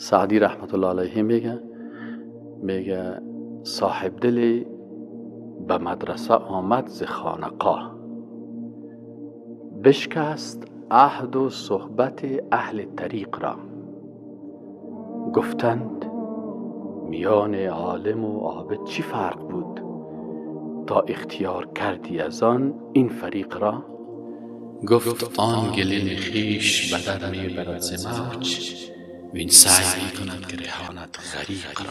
سعدی رحمت الله علیه میگه صاحب دلی به مدرسه آمد ز خانقاه، بشکست عهد و صحبت اهل طریق را. گفتند میان عالم و عابد چی فرق بود تا اختیار کردی از آن این فریق را؟ گفت آن گلیم خویش به در می برد ز موج، وین سعی می کند که رهاند غریق را.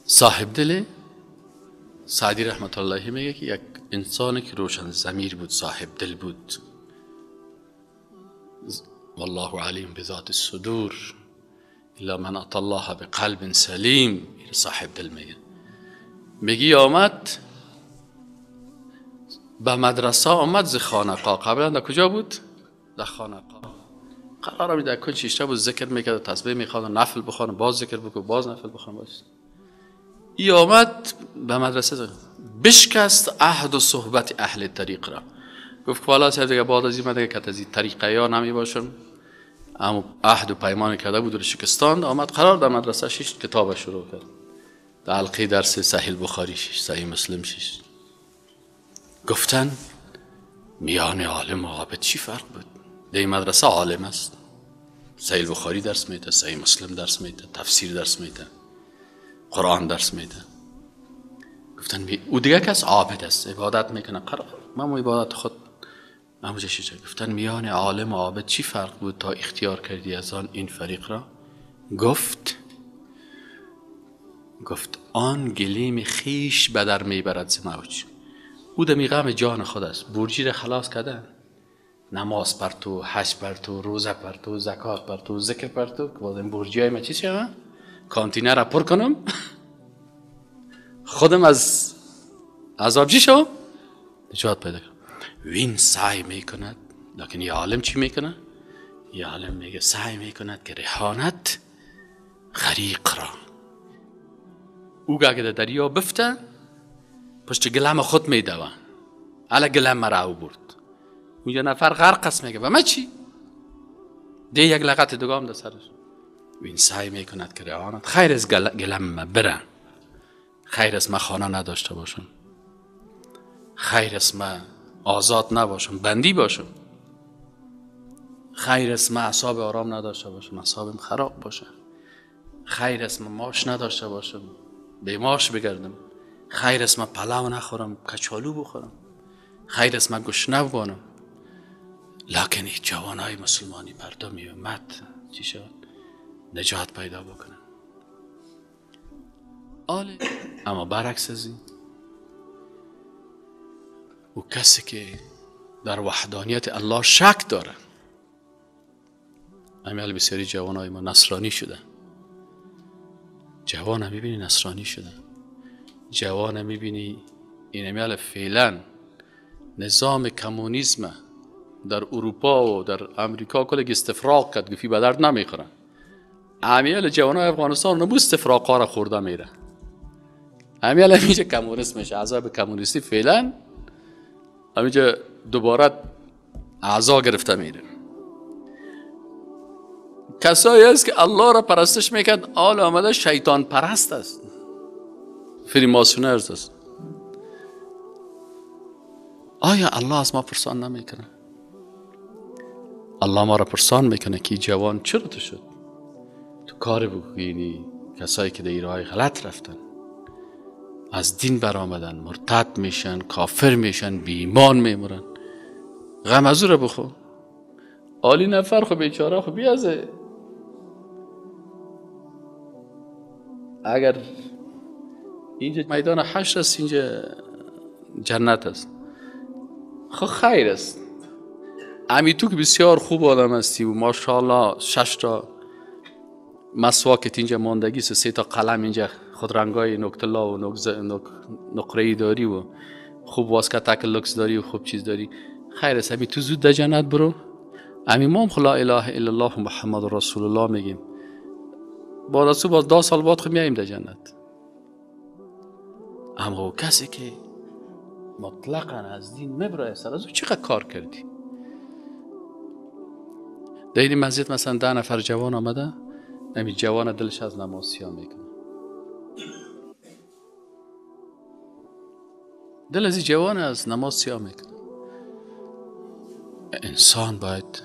صاحب دل سعدی رحمت الله میگه که یک انسانی که روشن ضمیر بود، صاحب دل بود. والله علیم بذات الصدور الا من اتى الله بقلب سلیم. صاحب دل میگی آمد به مدرسه، آمد ز خانقاه. قبلا در کجا بود؟ در خانقاه. قرار بود در کن شیشته بود، ذکر میکرد، تسبیح میخواند، نفل بخواند، باز ذکر بکن، باز نفل بخواند. ای آمد به مدرسه، بشکست عهد و صحبت اهل طریق را. گفت که والا صاحب دیگه بعد از این من دیگه کت از این طریقه ها نمی باشم، اما عهد و پیمان کرده بود و شکستان. آمد قرار در مدرسه شش کتاب شروع کرد. در حلقه درس صحیح بخاری شش، صحیح مسلم شش. گفتن میان عالم و عابد چی فرق بود؟ در این مدرسه عالم است، صحیح بخاری درس میده، صحیح مسلم درس میده، تفسیر درس میده، قرآن درس میده. گفتن او دیگه کس عابد است، عبادت میکنه. قرار ما عبادت خود همونجا شیشه. گفتن میان عالم و عابد چی فرق بود تا اختیار کردی از آن این فریق را؟ گفت آن گلیم خیش به در میبرد ز موج. او دمی غم جان خود است، بورجی را خلاص کردن، نماز پر تو، حج پر تو، روزه پر تو، زکات پر تو، ذکر پر تو، که باز این بورجی های ما چی شوه؟ کانتینه را پر کنم خودم از عذاب چی شو؟ نجات پیدا کنم. وین سعی میکند، لیکن یه عالم چی میکنه؟ یه عالم میگه سعی میکند که رهانت غریق را. او که در دریا بفته پشت گلم خود میدوه، علا گلم مرا او برد. اون یه نفر غرق است، میگه و من چی؟ ده یک لغت دوگام در سرش. وین سعی میکند که رهانت، خیر از گلم بره، خیر است من خانه نداشته باشم، خیر است من آزاد نباشم، بندی باشم، خیر است من اعصاب آرام نداشته باشم، اعصابم خراب باشه، خیر است من ماش نداشته باشم، بی ماش بگردم، خیر است من پلاو نخورم، کچالو بخورم، خیر است من گشنه بمانم. لکن این جوانای مسلمانی مردمی امت چی شد؟ نجات پیدا بکنن. اما برعکس از این، او کسی که در وحدانیت الله شک داره، امیال بسیاری جوانای ما نصرانی شدن. جوان میبینی نصرانی شدن، جوان میبینی این امیال فعلا نظام کمونیسم در اروپا و در امریکا کل استفراغ کرد، گفی به درد نمیخورن. امیال جوانای افغانستان نمو استفراغ را خورده میره، امیال همیشه کمونیست میشه، عذاب کمونیستی فعلا همیشه دوباره اعضا گرفته میره. کسایی است که الله را پرستش میکرد، آل آمده شیطان پرست است، فریماسونرز است. آیا الله از ما پرسان نمیکنه؟ الله ما را پرسان میکنه که جوان چرا تو شد؟ تو کار بگوینی کسایی که در راه غلط رفتن، از دین برآمدن، مرتد میشن، کافر میشن، بی ایمان میمورن، غم از او را بخور. آلی نفر خو بیچاره خو بیازه، اگر اینجا میدان حشر است، اینجا جنت است، خو خیر است. امی تو که بسیار خوب آدم هستی و ماشاءالله 6 تا مسواکت اینجا ماندگی است، 3 تا قلم اینجا خود رنگای نکتلا و نقره‌ای داری و خوب واسکتک لکس داری و خوب چیز داری، خیر است. امی تو زود در جنت برو. امی ما هم لا اله الا الله محمد رسول الله میگیم، بعد از 10 سال بعد خود میاییم در جنت. اما کسی که مطلقا از دین مبرای سر از او چقدر کار کردی. در این مسجد مثلا 10 نفر جوان آمده، نمی جوان دلش از نماز سیاه میکنه. دل از این جوان از نماز سیاه میکنه. انسان باید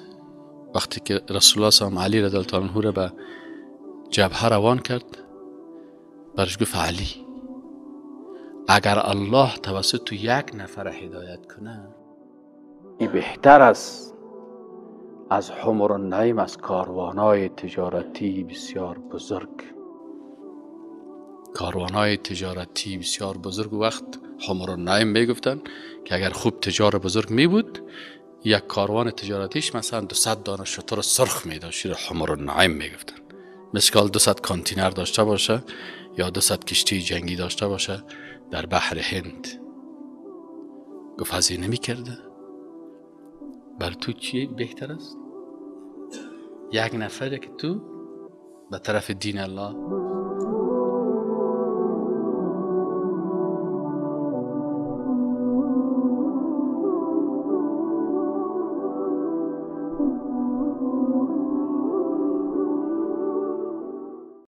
وقتی که رسول الله صلی الله علیه و آله رضی الله عنه را به جبهه روان کرد، برش گفت علی اگر الله توسط تو یک نفر هدایت کنه، این بهتر است از حمر النعیم، از کاروانای تجارتی بسیار بزرگ. کاروانهای تجارتی بسیار بزرگ. وقت حمر النعیم میگفتن که اگر خوب تجار بزرگ می بود، یک کاروان تجارتیش مثلا 200 دانه شتر سرخ میداشت، حمر النعیم میگفتن. مثل 200 کانتینر داشته باشه یا 200 کشتی جنگی داشته باشه در بحر هند. گفت هزینه میکرده. بر تو چی بهتر است؟ یک نفره که تو به طرف دین الله